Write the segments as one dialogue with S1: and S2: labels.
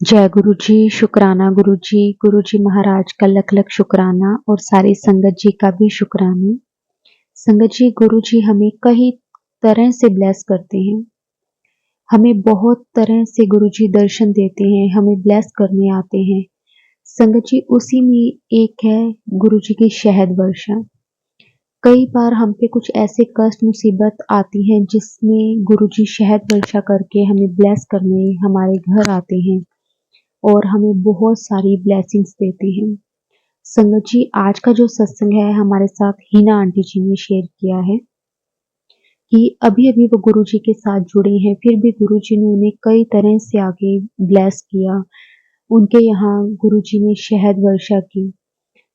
S1: जय गुरु जी, शुक्राना गुरु जी महाराज का लख लख शुक्राना और सारी संगत जी का भी शुक्राना। संगत जी, गुरु जी हमें कई तरह से ब्लेस करते हैं। हमें बहुत तरह से गुरु जी दर्शन देते हैं, हमें ब्लेस करने आते हैं। संगत जी, उसी में एक है गुरु जी की शहद वर्षा। कई बार हम पे कुछ ऐसे कष्ट मुसीबत आती हैं जिसमें गुरु जी शहद वर्षा करके हमें ब्लेस करने हमारे घर आते हैं और हमें बहुत सारी ब्लेसिंग्स देते हैं। संगत जी, आज का जो सत्संग है हमारे साथ हिना आंटी जी ने शेयर किया है कि अभी अभी वो गुरु जी के साथ जुड़े हैं, फिर भी गुरु जी ने उन्हें कई तरह से आगे ब्लेस किया। उनके यहाँ गुरु जी ने शहद वर्षा की।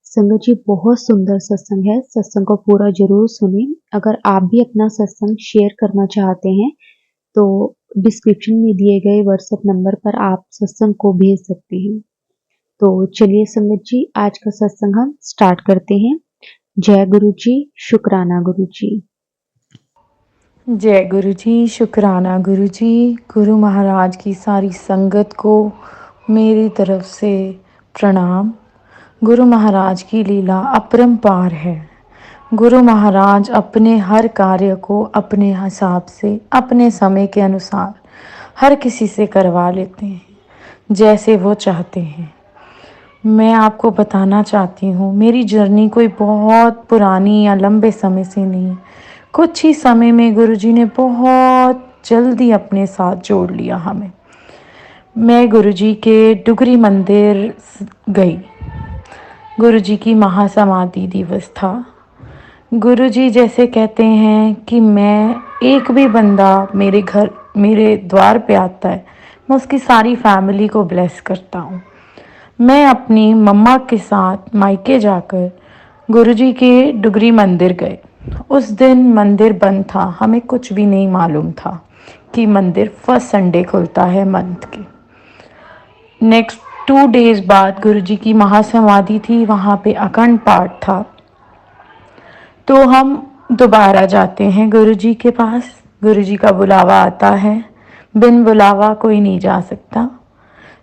S1: संगत जी, बहुत सुंदर सत्संग है, सत्संग को पूरा जरूर सुने। अगर आप भी अपना सत्संग शेयर करना चाहते हैं तो डिस्क्रिप्शन में दिए गए व्हाट्सएप नंबर पर आप सत्संग को भेज सकते हैं। तो चलिए संगत जी, आज का सत्संग हम स्टार्ट करते हैं। जय गुरु जी, शुक्राना गुरु जी।
S2: जय गुरु जी, शुक्राना गुरु जी। गुरु महाराज की सारी संगत को मेरी तरफ से प्रणाम। गुरु महाराज की लीला अपरंपार है। गुरु महाराज अपने हर कार्य को अपने हिसाब से, अपने समय के अनुसार हर किसी से करवा लेते हैं, जैसे वो चाहते हैं। मैं आपको बताना चाहती हूँ, मेरी जर्नी कोई बहुत पुरानी या लंबे समय से नहीं, कुछ ही समय में गुरुजी ने बहुत जल्दी अपने साथ जोड़ लिया हमें। मैं गुरुजी के डुगरी मंदिर गई। गुरुजी की महासमाधि दिवस था। गुरुजी जैसे कहते हैं कि मैं एक भी बंदा मेरे द्वार पे आता है, मैं उसकी सारी फैमिली को ब्लेस करता हूँ। मैं अपनी मम्मा के साथ मायके जाकर गुरुजी के डुगरी मंदिर गए। उस दिन मंदिर बंद था, हमें कुछ भी नहीं मालूम था कि मंदिर फर्स्ट संडे खुलता है मंथ के। नेक्स्ट 2 डेज बाद गुरुजी की महासमाधि थी, वहाँ पे अखंड पाठ था। तो हम दोबारा जाते हैं गुरुजी के पास। गुरुजी का बुलावा आता है, बिन बुलावा कोई नहीं जा सकता।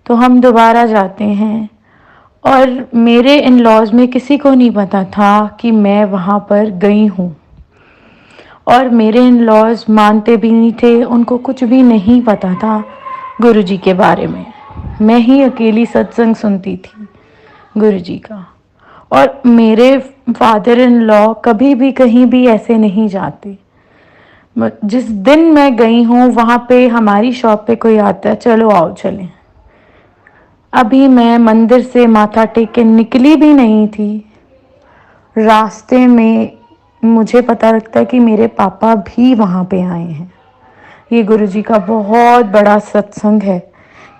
S2: तो हम दोबारा जाते हैं और मेरे इन लॉज में किसी को नहीं पता था कि मैं वहाँ पर गई हूँ। और मेरे इन लॉज मानते भी नहीं थे, उनको कुछ भी नहीं पता था गुरुजी के बारे में। मैं ही अकेली सत्संग सुनती थी गुरुजी का। और मेरे फादर इन लॉ कभी भी कहीं भी ऐसे नहीं जाते। जिस दिन मैं गई हूँ वहाँ पे हमारी शॉप पे कोई आता है, चलो आओ चलें। अभी मैं मंदिर से माथा टेक के निकली भी नहीं थी, रास्ते में मुझे पता लगता है कि मेरे पापा भी वहाँ पे आए हैं। ये गुरुजी का बहुत बड़ा सत्संग है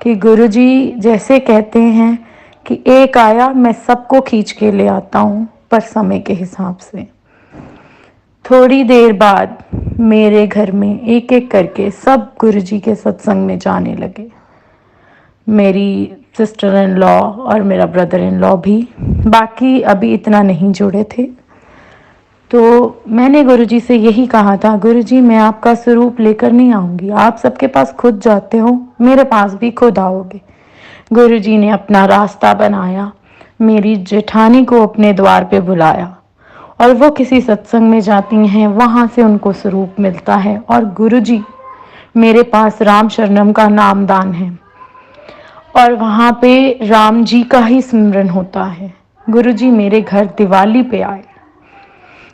S2: कि गुरुजी जैसे कहते हैं कि एक आया, मैं सबको खींच के ले आता हूँ, पर समय के हिसाब से। थोड़ी देर बाद मेरे घर में एक एक करके सब गुरुजी के सत्संग में जाने लगे। मेरी सिस्टर इन लॉ और मेरा ब्रदर इन लॉ भी, बाकी अभी इतना नहीं जुड़े थे। तो मैंने गुरुजी से यही कहा था, गुरुजी मैं आपका स्वरूप लेकर नहीं आऊँगी, आप सबके पास खुद जाते हो, मेरे पास भी खुद आओगे। गुरुजी ने अपना रास्ता बनाया, मेरी जेठानी को अपने द्वार पे बुलाया और वो किसी सत्संग में जाती हैं, वहाँ से उनको स्वरूप मिलता है। और गुरुजी मेरे पास राम शरणम का नामदान है और वहाँ पे राम जी का ही स्मरण होता है। गुरुजी मेरे घर दिवाली पे आए।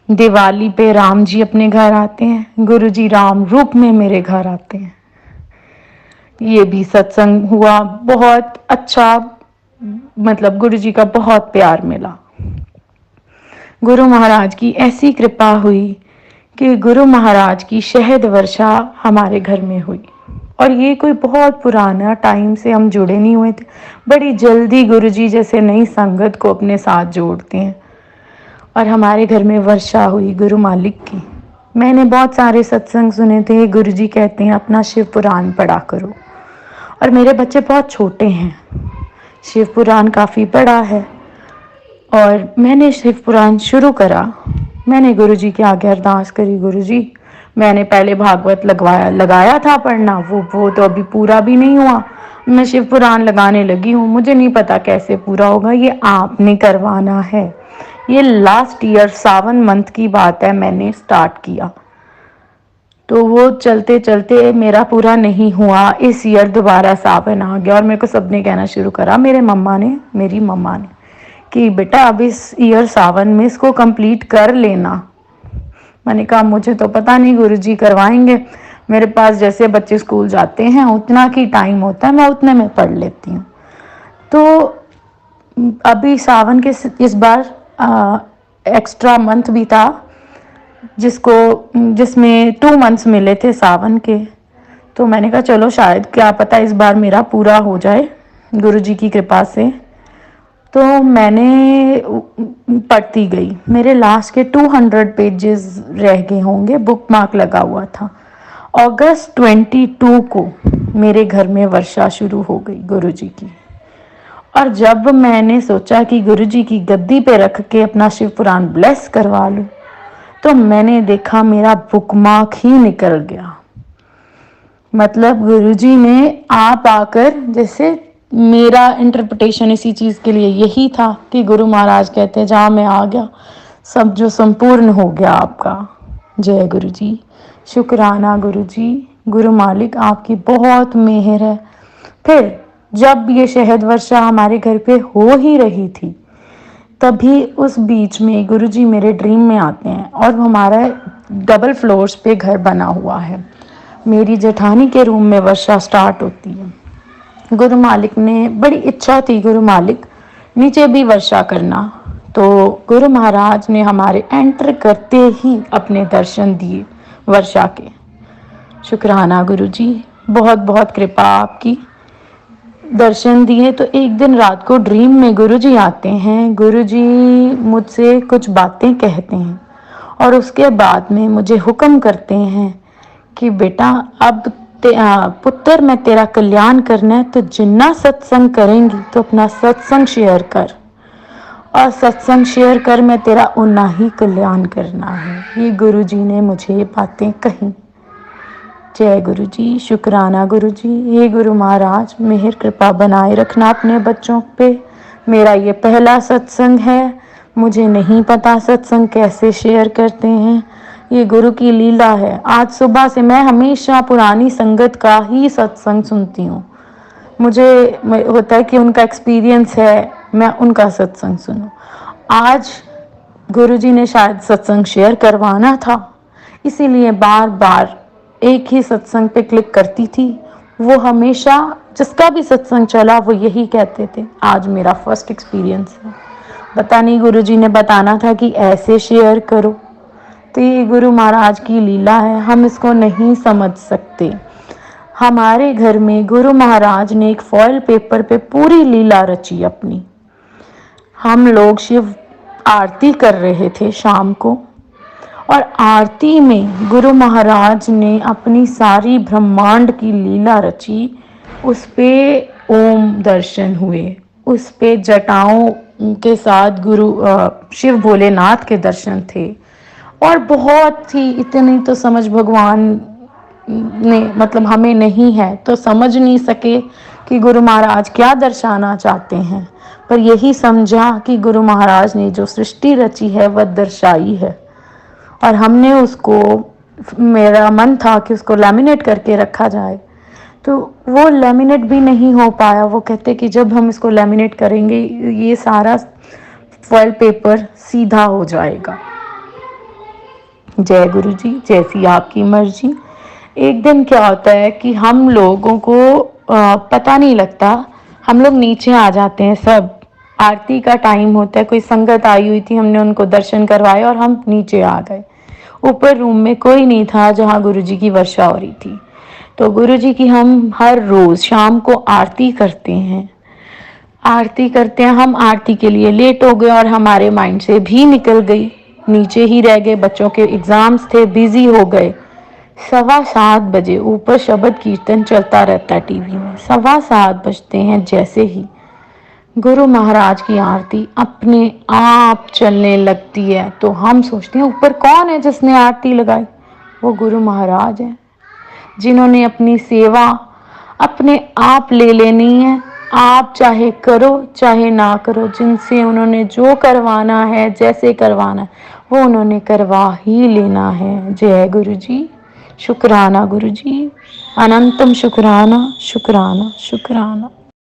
S2: दिवाली पे राम जी अपने घर आते हैं, गुरुजी राम रूप में मेरे घर आते हैं। ये भी सत्संग हुआ, बहुत अच्छा, मतलब गुरुजी का बहुत प्यार मिला। गुरु महाराज की ऐसी कृपा हुई कि गुरु महाराज की शहद वर्षा हमारे घर में हुई। और ये कोई बहुत पुराना टाइम से हम जुड़े नहीं हुए थे, बड़ी जल्दी गुरुजी जैसे नई संगत को अपने साथ जोड़ते हैं। और हमारे घर में वर्षा हुई गुरु मालिक की। मैंने बहुत सारे सत्संग सुने थे, गुरुजी कहते हैं अपना शिव पुराण पढ़ा करो। और मेरे बच्चे बहुत छोटे हैं, शिव पुराण काफ़ी बड़ा है और मैंने शिव पुराण शुरू करा। मैंने गुरुजी के आगे अरदास करी, गुरुजी मैंने पहले भागवत लगाया था पढ़ना, वो तो अभी पूरा भी नहीं हुआ, मैं शिव पुराण लगाने लगी हूँ। मुझे नहीं पता कैसे पूरा होगा, ये आपने करवाना है। ये लास्ट ईयर सावन मंथ की बात है, मैंने स्टार्ट किया तो वो चलते चलते मेरा पूरा नहीं हुआ। इस ईयर दोबारा सावन आ गया और मेरे को सबने कहना शुरू करा, मेरी मम्मा ने कि बेटा अब इस ईयर सावन में इसको कंप्लीट कर लेना। मैंने कहा मुझे तो पता नहीं, गुरुजी करवाएंगे। मेरे पास जैसे बच्चे स्कूल जाते हैं उतना की टाइम होता है, मैं उतने में पढ़ लेती हूँ। तो अभी सावन के इस बार एक्स्ट्रा मंथ भी था जिसमें 2 मंथ्स मिले थे सावन के। तो मैंने कहा चलो शायद क्या पता इस बार मेरा पूरा हो जाए गुरुजी की कृपा से। तो मैंने पढ़ती गई, मेरे लास्ट के 200 पेजेस रह गए होंगे, बुक मार्क लगा हुआ था। अगस्त 22 को मेरे घर में वर्षा शुरू हो गई गुरुजी की। और जब मैंने सोचा कि गुरुजी की गद्दी पे रख के अपना शिव पुराण ब्लेस करवा लूं, तो मैंने देखा मेरा बुक मार्क ही निकल गया। मतलब गुरुजी ने आप आकर, जैसे मेरा इंटरप्रिटेशन इसी चीज़ के लिए यही था कि गुरु महाराज कहते हैं जहाँ मैं आ गया सब जो संपूर्ण हो गया आपका। जय गुरु जी, शुक्राना गुरु जी, गुरु मालिक आपकी बहुत मेहर है। फिर जब ये शहद वर्षा हमारे घर पे हो ही रही थी, तभी उस बीच में गुरुजी मेरे ड्रीम में आते हैं और हमारा डबल फ्लोर्स पे घर बना हुआ है। मेरी जेठानी के रूम में वर्षा स्टार्ट होती है। गुरु मालिक ने बड़ी इच्छा थी, गुरु मालिक नीचे भी वर्षा करना, तो गुरु महाराज ने हमारे एंटर करते ही अपने दर्शन दिए वर्षा के। शुक्राना गुरु जी, बहुत बहुत कृपा आपकी, दर्शन दिए। तो एक दिन रात को ड्रीम में गुरुजी आते हैं। गुरुजी मुझसे कुछ बातें कहते हैं और उसके बाद में मुझे हुक्म करते हैं कि बेटा अब पुत्र मैं तेरा कल्याण करना है, तो जिन्ना सत्संग करेंगी तो अपना सत्संग शेयर कर, और सत्संग शेयर कर मैं तेरा उन्ना ही कल्याण करना है। ये गुरुजी ने मुझे ये बातें कही। जय गुरु जी, शुक्राना गुरु जी। ये गुरु महाराज मेहर कृपा बनाए रखना अपने बच्चों पे। मेरा ये पहला सत्संग है, मुझे नहीं पता सत्संग कैसे शेयर करते हैं, ये गुरु की लीला है। आज सुबह से मैं हमेशा पुरानी संगत का ही सत्संग सुनती हूँ। मुझे होता है कि उनका एक्सपीरियंस है, मैं उनका सत्संग सुनूं। आज गुरुजी ने शायद सत्संग शेयर करवाना था, इसीलिए बार बार एक ही सत्संग पे क्लिक करती थी। वो हमेशा जिसका भी सत्संग चला वो यही कहते थे, आज मेरा फर्स्ट एक्सपीरियंस है। पता नहीं गुरुजी ने बताना था कि ऐसे शेयर करो। तो ये गुरु महाराज की लीला है, हम इसको नहीं समझ सकते। हमारे घर में गुरु महाराज ने एक फॉयल पेपर पे पूरी लीला रची अपनी। हम लोग शिव आरती कर रहे थे शाम को, और आरती में गुरु महाराज ने अपनी सारी ब्रह्मांड की लीला रची। उस पे ओम दर्शन हुए, उस पे जटाओं के साथ गुरु शिव भोलेनाथ के दर्शन थे। और बहुत ही, इतनी तो समझ भगवान ने मतलब हमें नहीं है तो समझ नहीं सके कि गुरु महाराज क्या दर्शाना चाहते हैं, पर यही समझा कि गुरु महाराज ने जो सृष्टि रची है वह दर्शाई है। और हमने उसको, मेरा मन था कि उसको लैमिनेट करके रखा जाए, तो वो लैमिनेट भी नहीं हो पाया। वो कहते कि जब हम इसको लैमिनेट करेंगे ये सारा फॉयल पेपर सीधा हो जाएगा। जय गुरु जी, जैसी आपकी मर्जी। एक दिन क्या होता है कि हम लोगों को पता नहीं लगता, हम लोग नीचे आ जाते हैं सब। आरती का टाइम होता है, कोई संगत आई हुई थी, हमने उनको दर्शन करवाए और हम नीचे आ गए। ऊपर रूम में कोई नहीं था जहाँ गुरुजी की वर्षा हो रही थी। तो गुरुजी की हम हर रोज शाम को आरती करते हैं। हम आरती के लिए लेट हो गए और हमारे माइंड से भी निकल गई, नीचे ही रह गए। बच्चों के एग्जाम्स थे, बिजी हो गए। 7:15 बजे ऊपर शब्द कीर्तन चलता रहता है टीवी में। 7:15 बजते हैं जैसे ही गुरु महाराज की आरती अपने आप चलने लगती है, तो हम सोचते हैं ऊपर कौन है जिसने आरती लगाई। वो गुरु महाराज है जिन्होंने अपनी सेवा अपने आप ले लेनी है। आप चाहे करो चाहे ना करो, जिनसे उन्होंने जो करवाना है, जैसे करवाना है, वो उन्होंने करवा ही लेना है। जय गुरु जी। शुक्राना गुरु जी, अनंतम शुक्राना, शुक्राना, शुक्राना।